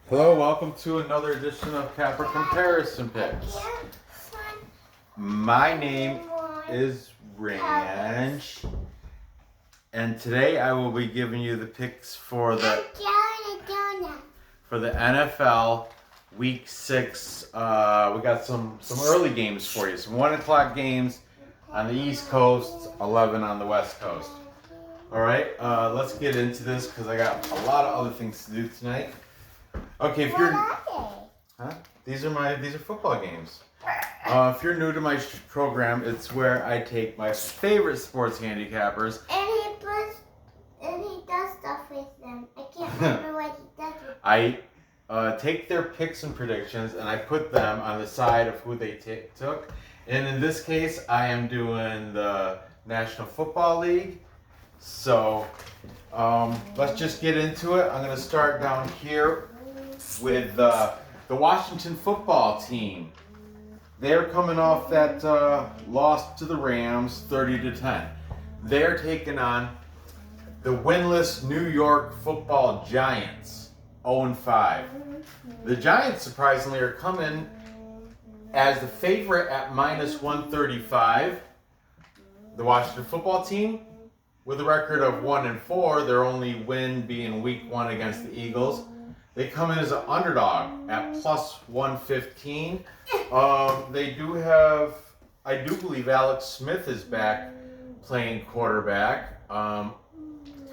Hello, welcome to another edition of Capper Comparison Picks. My name is Ranch, and today I will be giving you the picks for the NFL Week 6. We got some early games for you, some 1 o'clock games on the East Coast, 11 on the West Coast. All right, let's get into this because I got a lot of other things to do tonight. Okay, if you're these are football games. If you're new to my program, it's where I take my favorite sports handicappers and he does stuff with them. I can't remember what he does with them. I take their picks and predictions and I put them on the side of who they took. And in this case, I am doing the National Football League. So let's just get into it. I'm going to start down here with the Washington football team. They're coming off that loss to the Rams 30-10. They're taking on the winless New York football Giants 0-5. The Giants surprisingly are coming as the favorite at -135. The Washington football team with a record of 1-4, their only win being Week 1 against the Eagles. They come in as an underdog at +115. They do have, I do believe Alex Smith is back playing quarterback. Kyle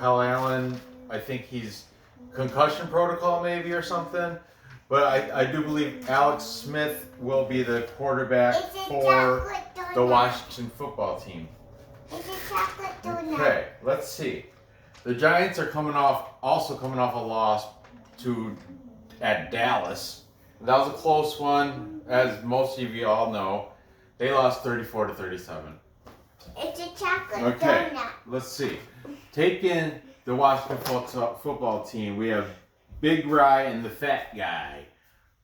Allen, I think he's concussion protocol maybe or something. But I do believe Alex Smith will be the quarterback for the Washington football team. It's a chocolate donut. Okay, let's see. The Giants are also coming off a loss at Dallas. That was a close one, as most of you all know. They lost 34-37. It's a chocolate Okay, donut. let's see. Taking the Washington football team, we have Big Rye and the Fat Guy.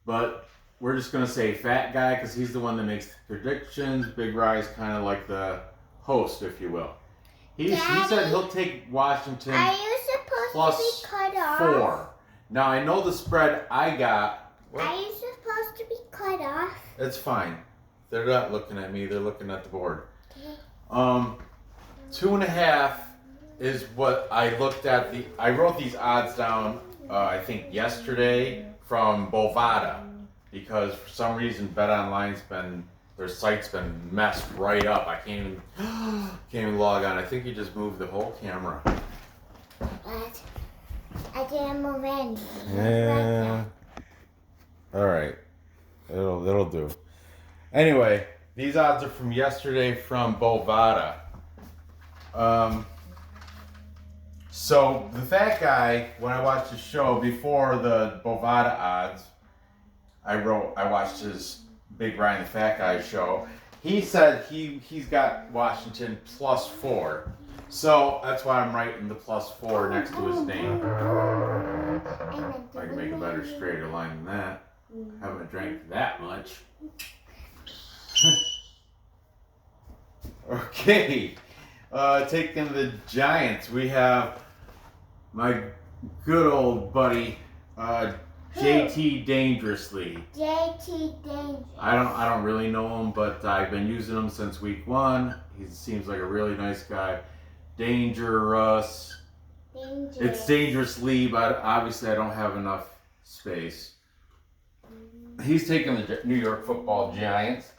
But we're just going to say Fat Guy because he's the one that makes the predictions. Big Rye is kind of like the host, if you will. He said he'll take Washington Are you supposed to be cut off? +4. Now, I know the spread I got. Are you supposed to be cut off? It's fine. They're not looking at me. They're looking at the board. Okay. 2.5 is what I looked at. I wrote these odds down, I think, yesterday from Bovada. Because for some reason, their site's been messed right up. I can't even log on. I think you just moved the whole camera. But I didn't move in. Yeah. All right. It'll do. Anyway, these odds are from yesterday from Bovada. So the Fat Guy, when I watched his show before the Bovada odds, I watched his Big Ryan the Fat Guy show. He said he's got Washington +4. So that's why I'm writing the +4 next to his name. I can make a better straighter line than that. Haven't drank that much. Okay. Taking the Giants, we have my good old buddy JT Dangerously. JT Danger. I don't really know him, but I've been using him since Week 1. He seems like a really nice guy. Dangerous. It's Dangerously, but obviously I don't have enough space. He's taking the New York football Giants.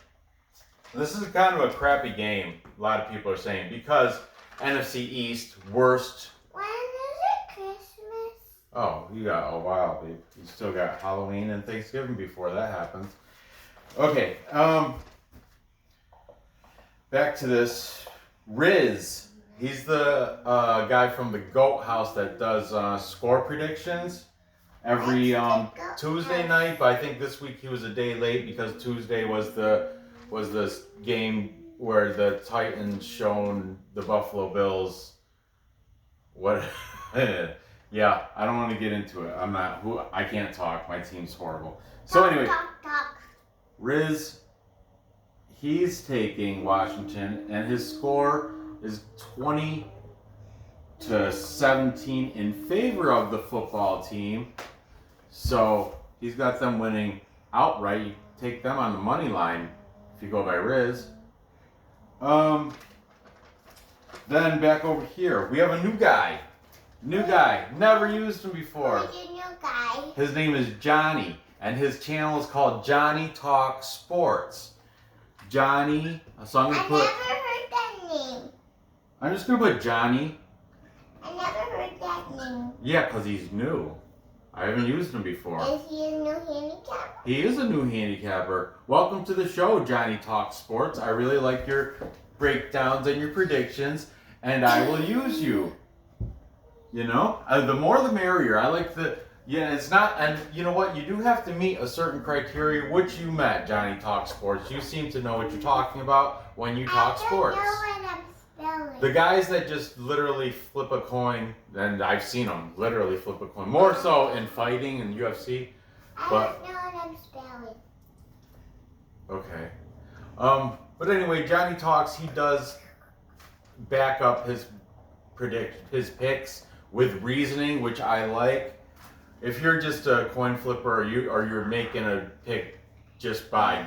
This is kind of a crappy game, a lot of people are saying, because NFC East, worst. When is it Christmas? Oh, you got a while, babe. You still got Halloween and Thanksgiving before that happens. Okay, back to this. Riz, he's the guy from the Goat House that does score predictions every Tuesday night, but I think this week he was a day late because Tuesday was this game where the Titans shown the Buffalo Bills. What? Yeah, I don't want to get into it. I can't talk. My team's horrible. So anyway, Riz, he's taking Washington, and his score is 20-17 in favor of the football team. So He's got them winning outright. You take them on the money line if you go by Riz. Then back over here, we have a new guy. New guy. Never used him before. Who's your new guy? His name is Johnny, and his channel is called Johnny Talk Sports. Johnny, so I'm gonna I put. never heard that name. I'm just gonna put Johnny. I never heard that name. Yeah, because he's new. I haven't used him before. Is he a new handicap? He is a new handicapper. Welcome to the show, Johnny Talk Sports. I really like your breakdowns and your predictions, and I will use you. You know, the more the merrier. I like the, yeah, it's not, and you know what? You do have to meet a certain criteria, which you met, Johnny Talk Sports. You seem to know what you're talking about when you talk sports. I don't know what I'm spelling. The guys that just literally flip a coin, and I've seen them literally flip a coin, more so in fighting and UFC. But, I don't know what I'm spelling. okay. But anyway, Johnny Talks, he does back up his picks with reasoning, which I like. If you're just a coin flipper or you're making a pick just by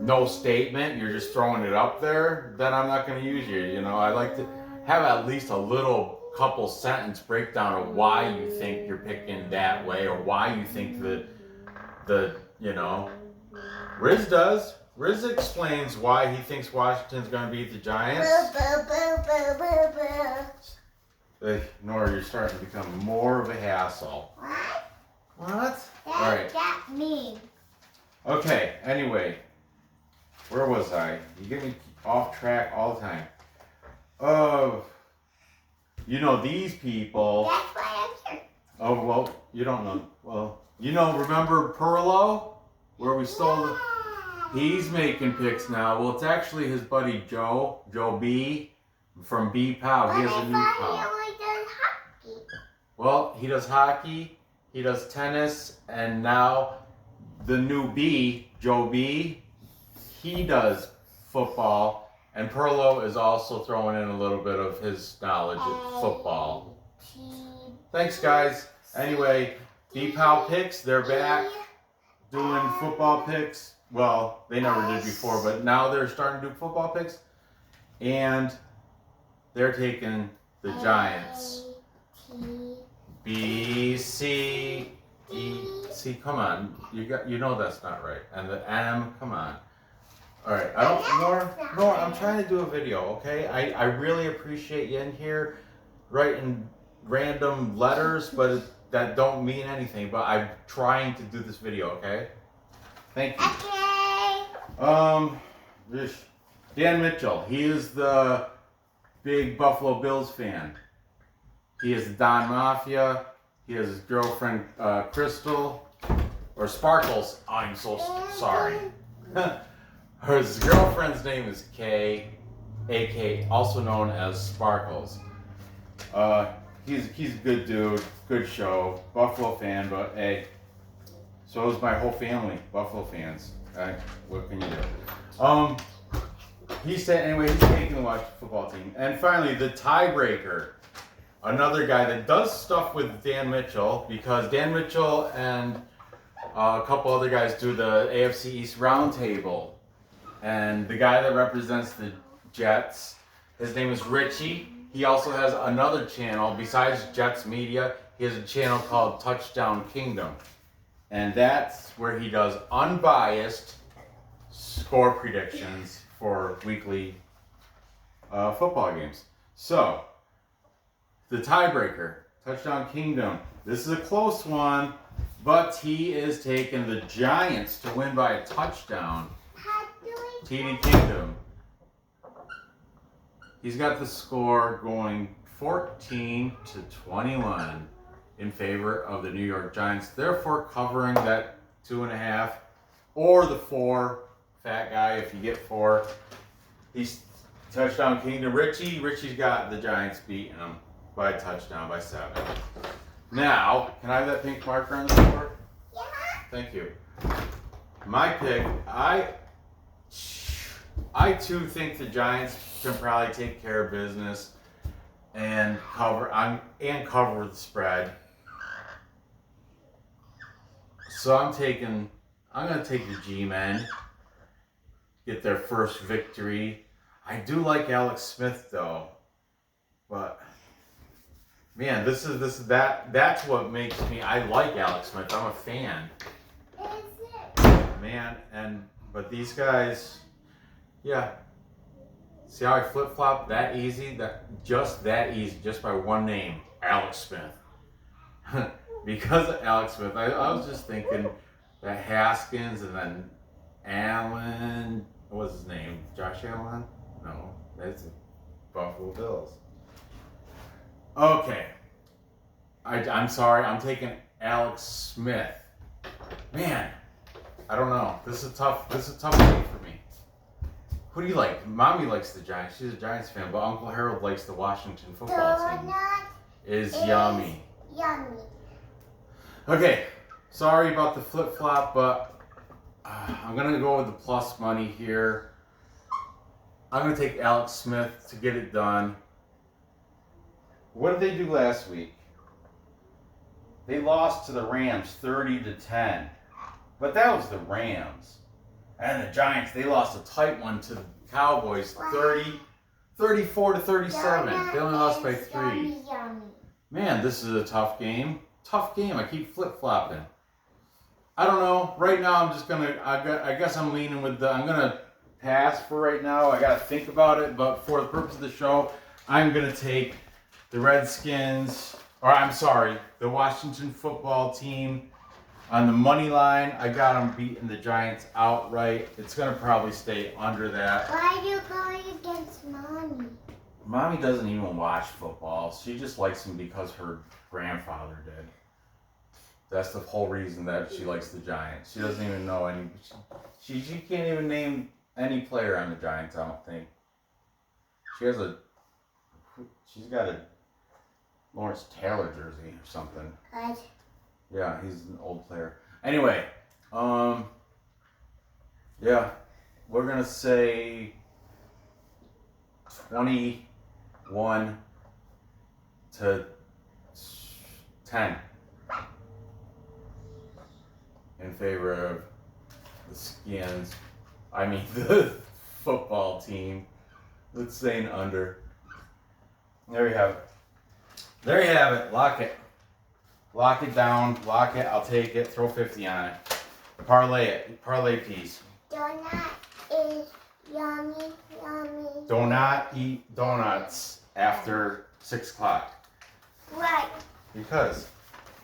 no statement, you're just throwing it up there, then I'm not going to use you. You know, I like to have at least a little couple sentence breakdown of why you think you're picking that way or why you think the you know, Riz does. Riz explains why he thinks Washington's going to beat the Giants. Nora, you're starting to become more of a hassle. What? What? All Alright. that mean? Okay, anyway. Where was I? You get me off track all the time. You know these people. That's why I'm here. Oh, well, you don't know. Well, you know, remember Perlo? Where we stole the... He's making picks now. Well, it's actually his buddy Joe B from B Pow. He has a new He pal. only does hockey. Well, he does hockey, he does tennis, and now the new B, Joe B, he does football. And Perlo is also throwing in a little bit of his knowledge of football. Thanks, guys. Anyway, B Pow picks, they're back doing football picks. Well, they never did before, but now they're starting to do football picks. And they're taking the Giants. B, C, E, C, come on. You know that's not right. And the M, come on. Alright, Nora, I'm trying to do a video, okay? I really appreciate you in here writing random letters, but that don't mean anything. But I'm trying to do this video, okay? Thank you. Okay. Dan Mitchell, he is the big Buffalo Bills fan. He is the Don Mafia. He has his girlfriend, Crystal, or Sparkles. I'm so sorry. His girlfriend's name is Kay, A.K., also known as Sparkles. He's a good dude, good show, Buffalo fan, but hey, so is my whole family, Buffalo fans. What can you do? He said, anyway, he's taking the Washington football team. And finally, the tiebreaker. Another guy that does stuff with Dan Mitchell, because Dan Mitchell and a couple other guys do the AFC East Roundtable. And the guy that represents the Jets, his name is Richie. He also has another channel, besides Jets Media, he has a channel called Touchdown Kingdom. And that's where he does unbiased score predictions for weekly football games. So, the tiebreaker, Touchdown Kingdom. This is a close one, but he is taking the Giants to win by a touchdown. TD Kingdom. He's got the score going 14-21 in favor of the New York Giants, therefore covering that 2.5 or the 4. Fat guy, if you get 4. He's Touchdown Kingdom. Richie's got the Giants beating him by a touchdown by 7. Now, can I have that pink marker on the floor? Yeah. Thank you. My pick, I too think the Giants can probably take care of business and cover the spread. So I'm going to take the G-Men, get their first victory. I do like Alex Smith though, but man, that's what makes me. I like Alex Smith. I'm a fan. Man, but these guys, yeah. See how I flip flop that easy? Just by one name, Alex Smith. Because of Alex Smith, I was just thinking that Haskins and then Allen. What's his name? Josh Allen? No, that's the Buffalo Bills. Okay. I'm sorry. I'm taking Alex Smith. Man, I don't know. This is a tough game for me. Who do you like? Mommy likes the Giants. She's a Giants fan, but Uncle Harold likes the Washington football team. Is yummy. Yummy. Okay. Sorry about the flip flop, but I'm gonna go with the plus money here. I'm going to take Alex Smith to get it done. What did they do last week? They lost to the Rams 30-10. But that was the Rams. And the Giants, they lost a tight one to the Cowboys 34-37. They only lost by 3. Yummy. Man, this is a tough game. Tough game. I keep flip-flopping. I don't know. Right now, I'm just going to, I guess I'm leaning with I'm going to pass for right now. I got to think about it, but for the purpose of the show, I'm going to take the Redskins, the Washington football team on the money line. I got them beating the Giants outright. It's going to probably stay under that. Why are you going against Mommy? Mommy doesn't even watch football. She just likes them because her grandfather did. That's the whole reason that she likes the Giants. She doesn't even know any. She can't even name any player on the Giants, I don't think. She's got a Lawrence Taylor jersey or something. What? Yeah, he's an old player. Anyway, yeah, we're gonna say 21-10 in favor of the Skins. I mean, the football team. Let's say an under. There you have it. There you have it. Lock it. Lock it down. Lock it. I'll take it. Throw 50 on it. Parlay it. Parlay piece. Donut is yummy. Do not eat donuts after 6 o'clock. Right. Because?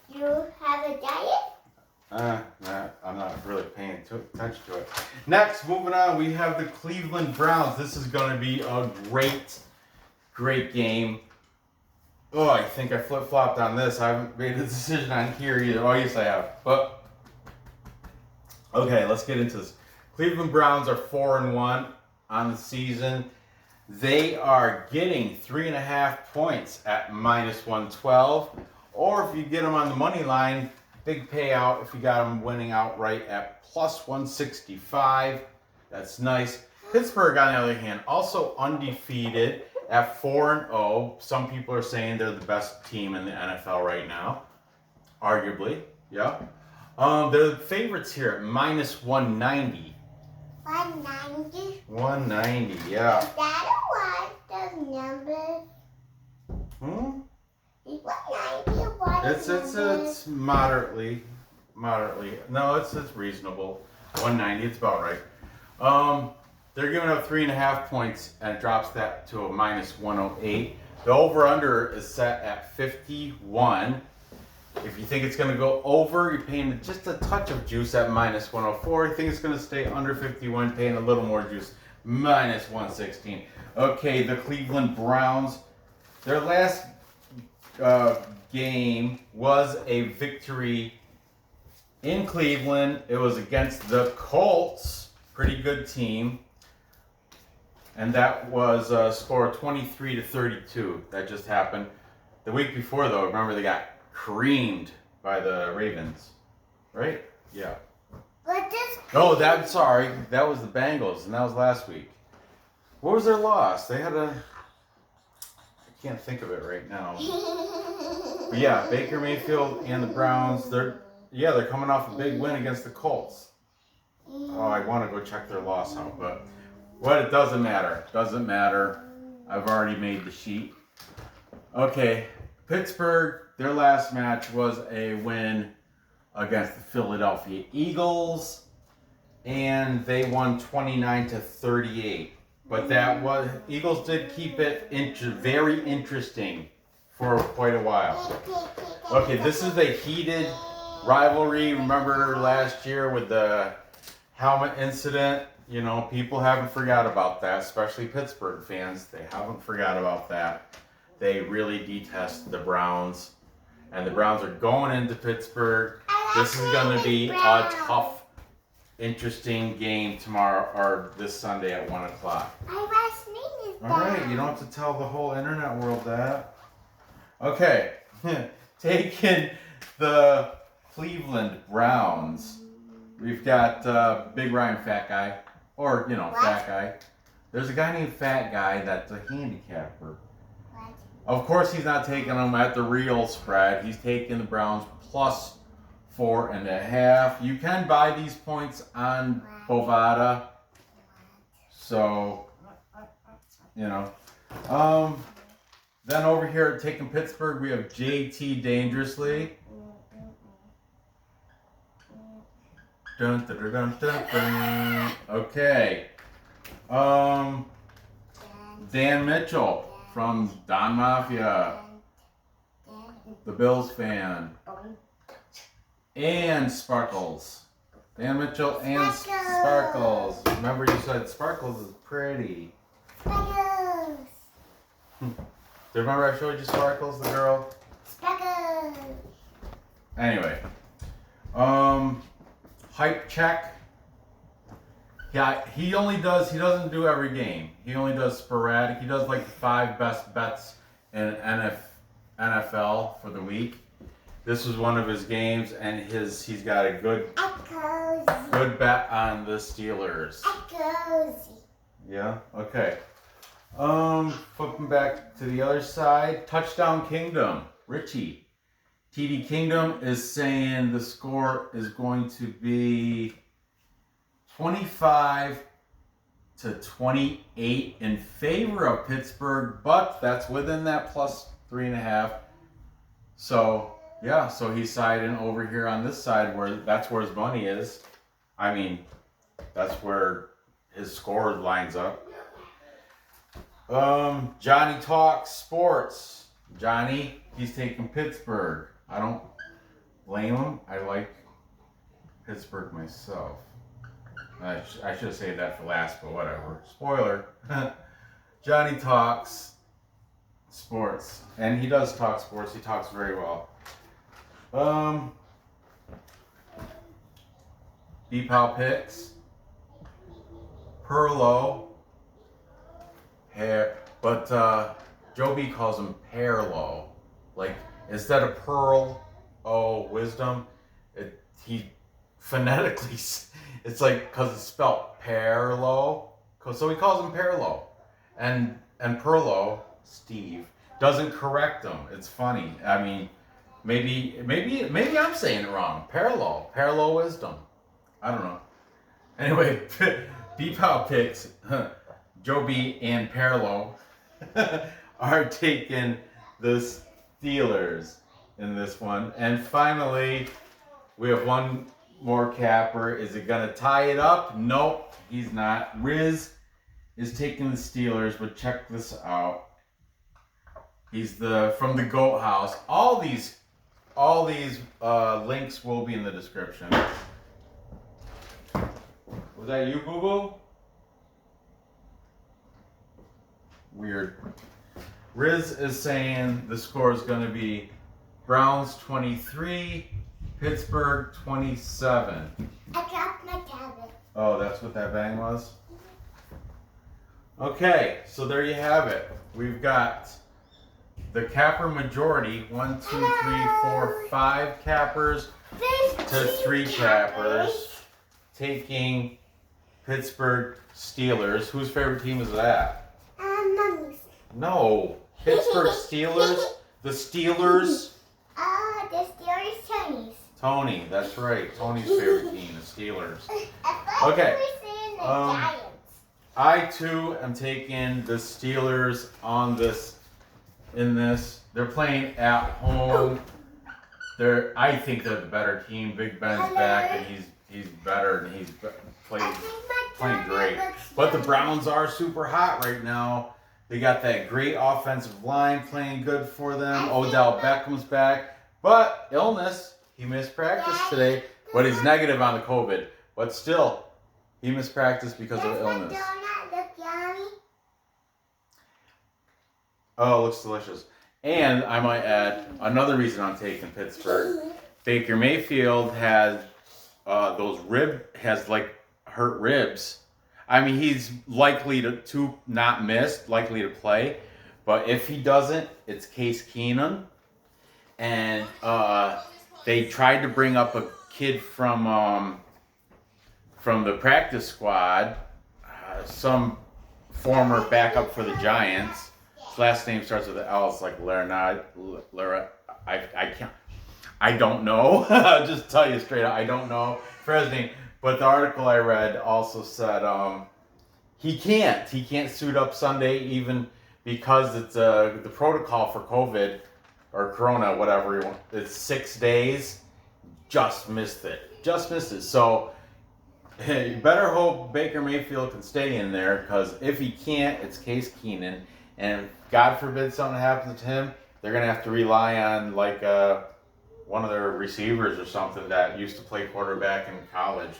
You have a diet? I'm not really paying attention to it. Next, moving on, we have the Cleveland Browns. This is going to be a great game. Oh, I think I flip-flopped on this. I haven't made a decision on here either. Oh, yes, I have. But, okay, let's get into this. Cleveland Browns are 4-1 on the season. They are getting 3.5 points at -112. Or if you get them on the money line, big payout if you got them winning outright at +165. That's nice. Pittsburgh, on the other hand, also undefeated at 4-0. Some people are saying they're the best team in the NFL right now. Arguably, yeah. They're the favorites here at -190. 190? 190, yeah. Is that a what? Those numbers? Is 190 what? It's moderately. No, it's reasonable. 190, it's about right. They're giving up 3.5 points, and it drops that to a -108. The over/under is set at 51. If you think it's going to go over, you're paying just a touch of juice at -104. You think it's going to stay under 51, paying a little more juice, -116. Okay, the Cleveland Browns, their last game was a victory in Cleveland. It was against the Colts, pretty good team. And that was a score of 23-32. That just happened. The week before, though, remember they got creamed by the Ravens, right? Yeah. But this. Oh, sorry. That was the Bengals, and that was last week. What was their loss? They had I can't think of it right now. But yeah, Baker Mayfield and the Browns, Yeah, they're coming off a big win against the Colts. Oh, I want to go check their loss out, but it doesn't matter. Doesn't matter. I've already made the sheet. Okay, Pittsburgh, their last match was a win against the Philadelphia Eagles, and they won 29-38. But Eagles did keep it very interesting for quite a while. Okay, this is a heated rivalry. Remember last year with the helmet incident? You know, people haven't forgot about that, especially Pittsburgh fans. They haven't forgot about that. They really detest the Browns. And the Browns are going into Pittsburgh. This is going to be a tough, interesting game tomorrow, or this Sunday at 1 o'clock. My last name is All right, you don't have to tell the whole internet world that. Okay, taking the Cleveland Browns. We've got Big Ryan Fat Guy, or, you know, What? Fat Guy. There's a guy named Fat Guy that's a handicapper. What? Of course, he's not taking them at the real spread. He's taking the Browns plus 4.5. You can buy these points on Bovada. So, you know. Then over here taking Pittsburgh, we have JT Dangerously. Dun, dun, dun, dun, dun, dun. Okay. Dan Mitchell from Don Mafia, the Bills fan, and Sparkles. Dan Mitchell and Sparkles. Remember you said Sparkles is pretty. Sparkles. Do you remember I showed you Sparkles, the girl? Sparkles. Anyway, hype check. Yeah, he doesn't do every game. He only does sporadic. He does like the 5 best bets in NFL for the week. This was one of his games, and he's got a good bet on the Steelers. Yeah, okay. Flipping back to the other side, Touchdown Kingdom, Richie. TD Kingdom is saying the score is going to be 25-28 in favor of Pittsburgh, but that's within that plus 3.5. So yeah, so he's siding over here on this side that's where his money is. I mean, that's where his score lines up. Johnny Talks Sports. Johnny, he's taking Pittsburgh. I don't blame him. I like Pittsburgh myself. I should have saved that for last, but whatever. Spoiler. Johnny Talks Sports. And he does talk sports. He talks very well. B-Pow Picks. Perlo. Hair. But Joe B calls him Perlo. Like, instead of Pearl, wisdom, he phonetically, it's like, because it's spelled Perlo, so he calls him Perlo. And Perlo, Steve, doesn't correct him. It's funny. I mean, maybe I'm saying it wrong. Perlo wisdom. I don't know. Anyway, B-Pow Picks, Joe B and Perlo are taking the Steelers in this one. And finally, we have one more capper. Is it going to tie it up? Nope, he's not. Riz is taking the Steelers, but check this out. He's from the Goat House. All these links will be in the description. Was that you, Boo Boo? Weird. Riz is saying the score is going to be Browns 23, Pittsburgh 27. I dropped my tablet. Oh, that's what that bang was? Okay, so there you have it. We've got the capper majority, 1, 2, 3, 4, 5 cappers to 3 cappers, taking Pittsburgh Steelers. Whose favorite team is that? Mommy's. No, Pittsburgh Steelers. The Steelers. The Steelers Chinese. Tony, that's right. Tony's favorite team, the Steelers. I thought Okay, you were saying the um, Giants. I too am taking the Steelers on this. In this, they're playing at home. I think they're the better team. Big Ben's back, and he's better, and he's playing great. But the Browns are super hot right now. They got that great offensive line playing good for them. Odell Beckham's back, but illness. He missed practice today, but he's negative on the COVID. But still, he missed practice because of illness. Look yummy. Oh, it looks delicious. And I might add another reason I'm taking Pittsburgh. Baker Mayfield has hurt ribs. I mean, he's likely to not miss, likely to play. But if he doesn't, it's Case Keenum. And they tried to bring up a kid from the practice squad, some former backup for the Giants. His last name starts with an L. It's like I don't know. I'll just tell you straight up, I don't know for his name. But the article I read also said he can't suit up Sunday even because it's the protocol for COVID or Corona, whatever you want. It's 6 days. Just missed it. So you better hope Baker Mayfield can stay in there, because if he can't, it's Case Keenum. And God forbid something happens to him, they're going to have to rely on like one of their receivers or something that used to play quarterback in college.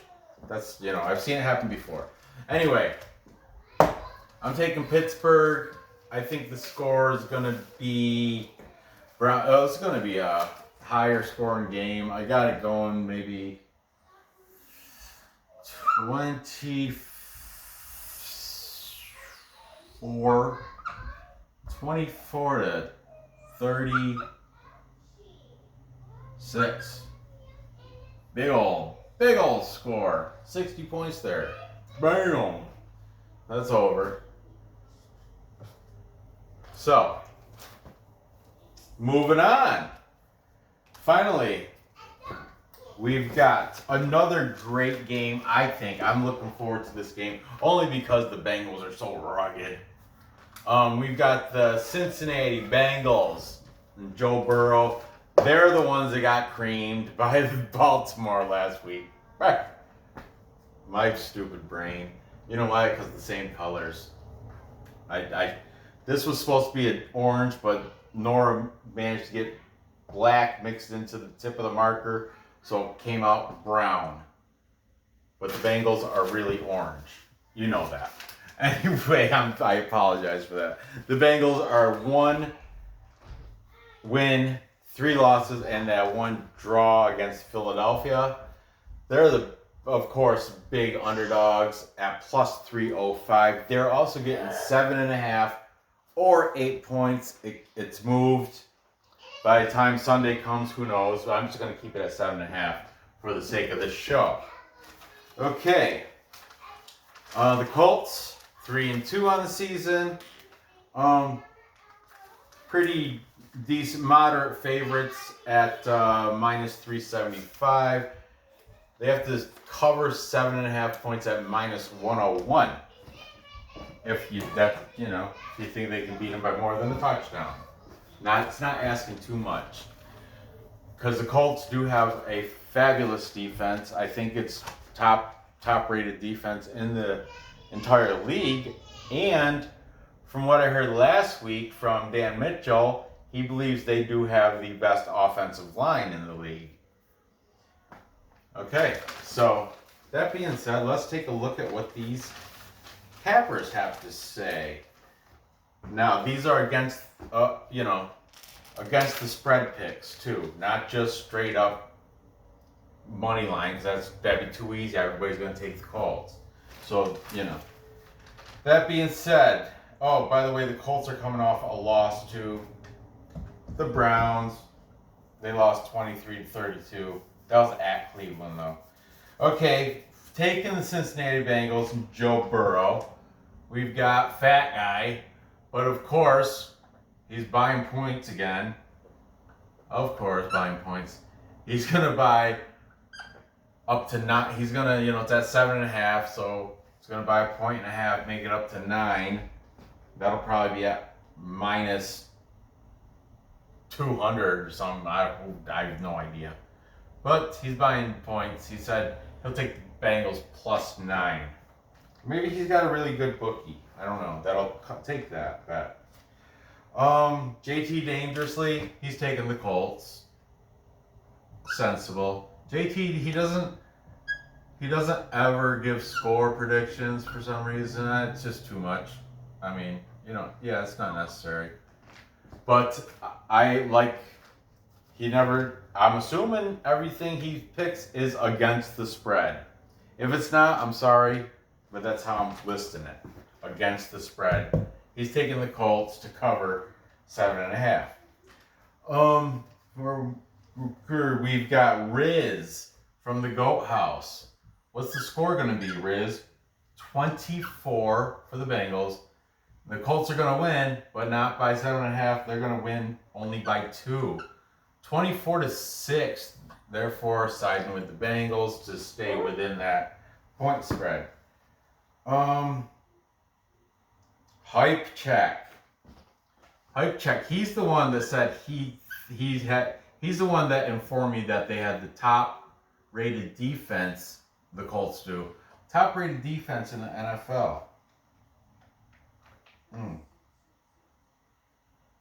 That's, I've seen it happen before. Anyway, I'm taking Pittsburgh. I think the score is going to be it's going to be a higher scoring game. I got it going maybe 24 to 36. Big old score. 60 points there. Bam. That's over. So, moving on. Finally, we've got another great game, I think. I'm looking forward to this game only because the Bengals are so rugged. We've got the Cincinnati Bengals and Joe Burrow. They're the ones that got creamed by the Baltimore last week. My stupid brain. You know why? Because the same colors. This was supposed to be an orange, but Nora managed to get black mixed into the tip of the marker, so it came out brown. But the Bengals are really orange. You know that. Anyway, I apologize for that. The Bengals are 1 win, 3 losses, and that 1 draw against Philadelphia. They're of course, big underdogs at plus 305. They're also getting 7.5 or 8 points. It's moved. By the time Sunday comes, who knows? I'm just going to keep it at 7.5 for the sake of this show. Okay. The Colts, 3-2 on the season. Pretty decent, moderate favorites at minus 375. They have to cover 7.5 points at minus 101. If you think they can beat them by more than a touchdown. It's not asking too much. Because the Colts do have a fabulous defense. I think it's top rated defense in the entire league. And from what I heard last week from Dan Mitchell, he believes they do have the best offensive line in the league. Okay, so that being said, let's take a look at what these Cappers have to say. Now, these are against against the spread picks too, not just straight up money lines. That'd be too easy. Everybody's going to take the Colts. So, That being said, oh, by the way, the Colts are coming off a loss to the Browns. They lost 23-32. That was at Cleveland, though. Okay, taking the Cincinnati Bengals and Joe Burrow. We've got Fat Guy, but of course, he's buying points again. Of course, buying points. He's gonna buy up to 9. He's gonna, it's at 7.5, so he's gonna buy 1.5, make it up to 9. That'll probably be at minus 200 or something. I have no idea. But he's buying points. He said he'll take the Bengals plus 9. Maybe he's got a really good bookie. I don't know. That'll take that bet. JT dangerously, he's taking the Colts. Sensible. JT, he doesn't ever give score predictions for some reason. It's just too much. I mean, yeah, it's not necessary. But I'm assuming everything he picks is against the spread. If it's not, I'm sorry, but that's how I'm listing it. Against the spread. He's taking the Colts to cover 7.5. We've got Riz from the Goat House. What's the score going to be, Riz? 24 for the Bengals. The Colts are going to win, but not by 7.5. They're going to win only by 2. 24-6. Therefore, siding with the Bengals to stay within that point spread. Hype check. He's the one that said he's the one that informed me that they had the top rated defense. The Colts do. Top rated defense in the NFL.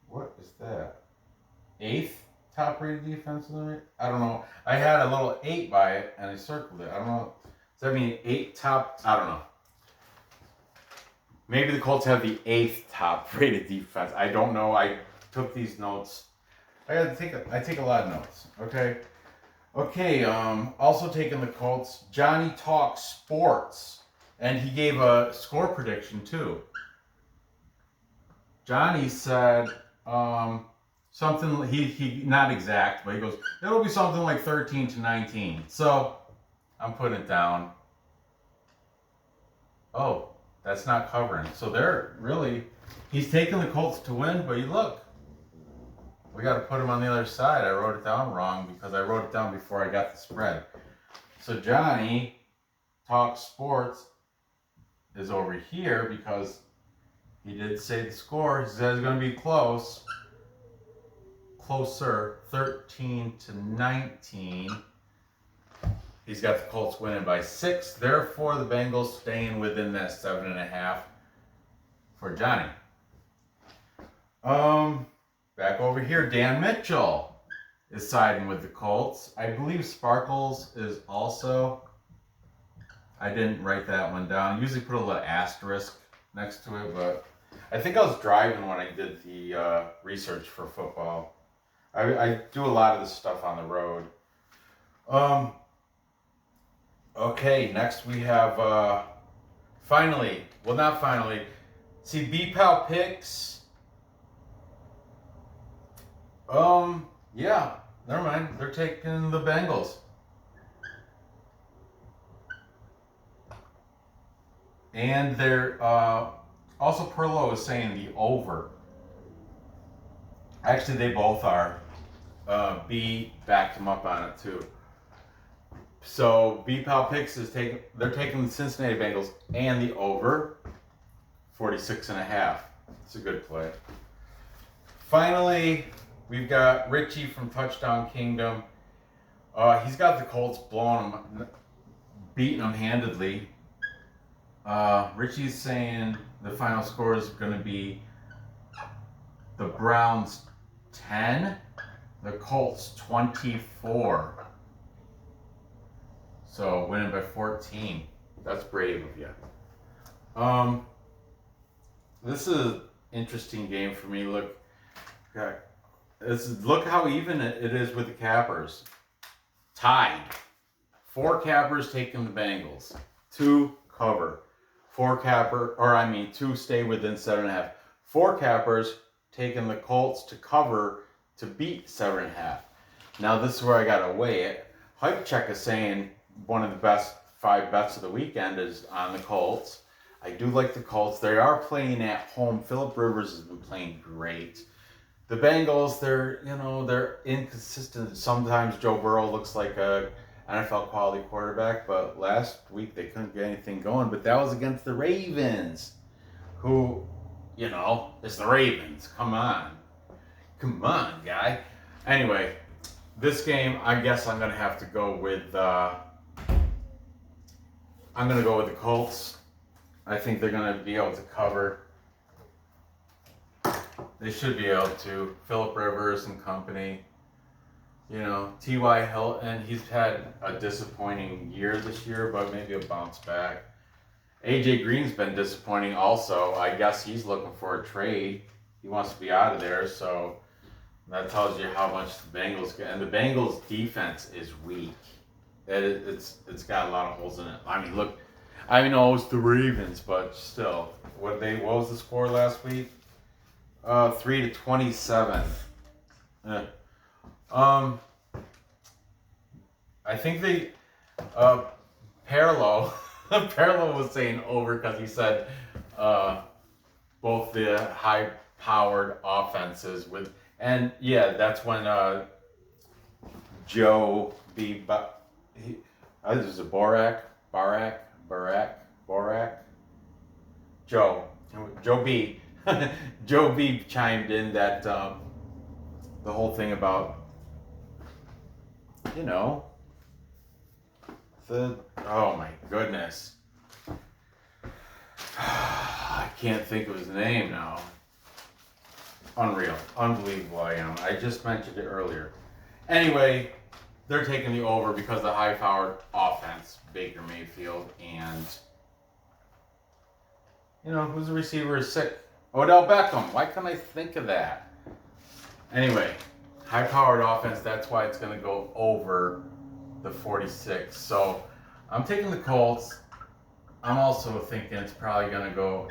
What is that? 8th top rated defense in the I don't know. I had a little 8 by it and I circled it. I don't know. Does that mean 8 top? I don't know. Maybe the Colts have the 8th top rated defense. I don't know. I took these notes. I take a lot of notes. Okay. Also taking the Colts. Johnny Talks Sports, and he gave a score prediction too. Johnny said something. He not exact, but he goes, it'll be something like 13-19. So I'm putting it down. Oh. That's not covering. So he's taking the Colts to win, but look, we got to put him on the other side. I wrote it down wrong because I wrote it down before I got the spread. So Johnny Talks Sports is over here because he did say the score. He says it's going to be closer, 13-19. He's got the Colts winning by 6. Therefore, the Bengals staying within that 7.5 for Johnny. Back over here, Dan Mitchell is siding with the Colts. I believe Sparkles is also. I didn't write that one down. I usually put a little asterisk next to it, but I think I was driving when I did the research for football. I do a lot of this stuff on the road. Okay, next we have, see B-Pal picks. Yeah, never mind. They're taking the Bengals. And they're, also Perlo is saying the over. Actually, they both are. B backed him up on it too. So B-Pal Picks they're taking the Cincinnati Bengals and the over 46.5. It's a good play. Finally, we've got Richie from Touchdown Kingdom. He's got the Colts beating them handedly. Richie's saying the final score is going to be the Browns 10, the Colts 24. So winning by 14. That's brave of you. This is an interesting game for me. Look how even it is with the cappers. Tied. 4 cappers taking the Bengals. 2 cover. 2 stay within 7.5. 4 cappers taking the Colts to cover to beat 7.5. Now this is where I gotta weigh it. Hype Check is saying one of the best 5 bets of the weekend is on the Colts. I do like the Colts. They are playing at home. Phillip Rivers has been playing great. the Bengals, they're inconsistent. Sometimes Joe Burrow looks like a NFL quality quarterback, but last week they couldn't get anything going. But that was against the Ravens, who, it's the Ravens. Come on, guy. Anyway, this game, I guess I'm gonna have to go with. I'm gonna go with the Colts. I think they're gonna be able to cover. They should be able to. Phillip Rivers and company. T.Y. Hilton, he's had a disappointing year this year, but maybe a bounce back. A.J. Green's been disappointing also. I guess he's looking for a trade. He wants to be out of there, so that tells you how much the Bengals get. And the Bengals' defense is weak. It's got a lot of holes in it. I mean, look, I know it's the Ravens, but still, what was the score last week? 3-27. I think they Parallel was saying over because he said both the high-powered offenses that's when Joe B. This is a Borak, Joe B. Joe B. chimed in that the whole thing about oh my goodness, I can't think of his name now. Unbelievable I am. I just mentioned it earlier. Anyway, they're taking the over because of the high-powered offense, Baker Mayfield, and who's the receiver is sick? Odell Beckham. Why couldn't I think of that? Anyway, high-powered offense, that's why it's going to go over the 46. So I'm taking the Colts. I'm also thinking it's probably going to go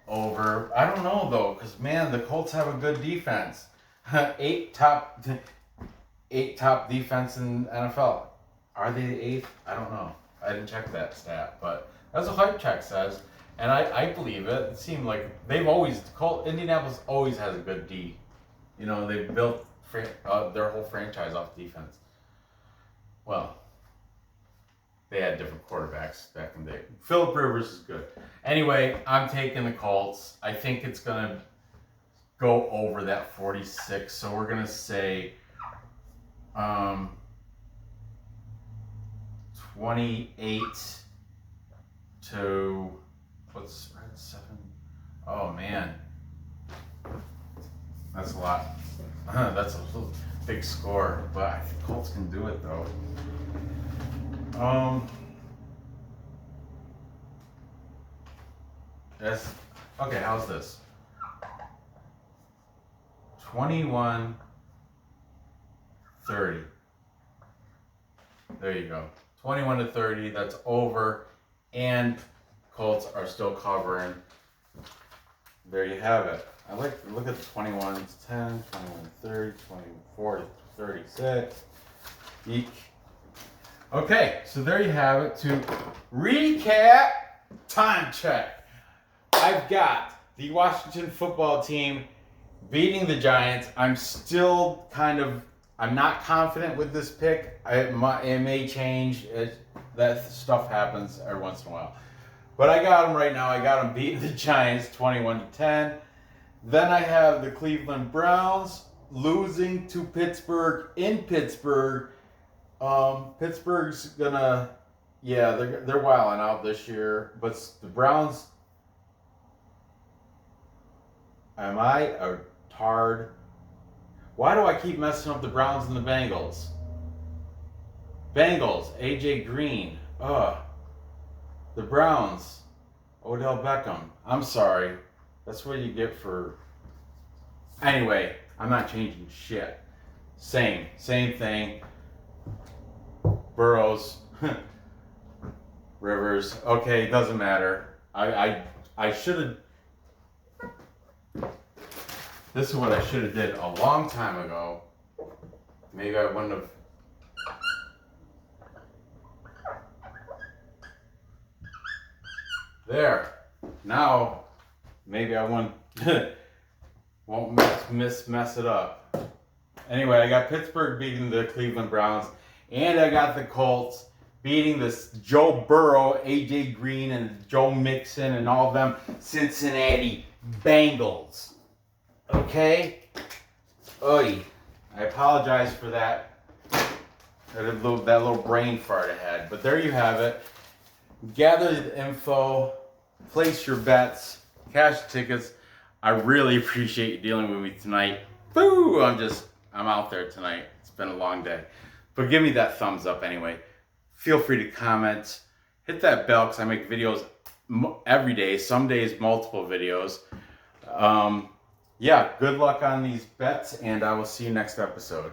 over. I don't know, though, because, man, the Colts have a good defense. eight top defense in NFL. Are they the 8th? I don't know. I didn't check that stat, but that's what Hype Check says. And I believe it. It seemed like Indianapolis always has a good D. They built their whole franchise off defense. Well, they had different quarterbacks back in the day. Phillip Rivers is good. Anyway, I'm taking the Colts. I think it's going to go over that 46. So we're going to say 28 to... What's the spread? 7? Oh, man. That's a lot. That's a big score. But I think Colts can do it, though. Okay, how's this? 21-30. There you go. 21-30, that's over. And Colts are still covering. There you have it. I like to look at the 21s, 10, 21-30, 24-36. Eek. Okay, so there you have it. To recap, time check. I've got the Washington football team beating the Giants. I'm not confident with this pick. It may change. That stuff happens every once in a while. But I got them right now. I got them beating the Giants 21-10. Then I have the Cleveland Browns losing to Pittsburgh in Pittsburgh. Pittsburgh's gonna, they're wilding out this year. But the Browns, am I a tard? Why do I keep messing up the Browns and the Bengals? Bengals, A.J. Green. The Browns, Odell Beckham. I'm sorry. That's what you get for... Anyway, I'm not changing shit. Same thing. Burrows, Rivers. Okay, it doesn't matter. I should have... This is what I should have did a long time ago. Maybe I wouldn't have... There. Now, maybe I wouldn't Won't mess it up. Anyway, I got Pittsburgh beating the Cleveland Browns, and I got the Colts beating this Joe Burrow, AJ Green, and Joe Mixon, and all of them Cincinnati Bengals. Okay? Oy. I apologize for that little brain fart I had. But there you have it. Gather the info, place your bets, cash the tickets. I really appreciate you dealing with me tonight. Boo! I'm out there tonight. It's been a long day. But give me that thumbs up anyway. Feel free to comment. Hit that bell because I make videos every day. Some days, multiple videos. Yeah, good luck on these bets, and I will see you next episode.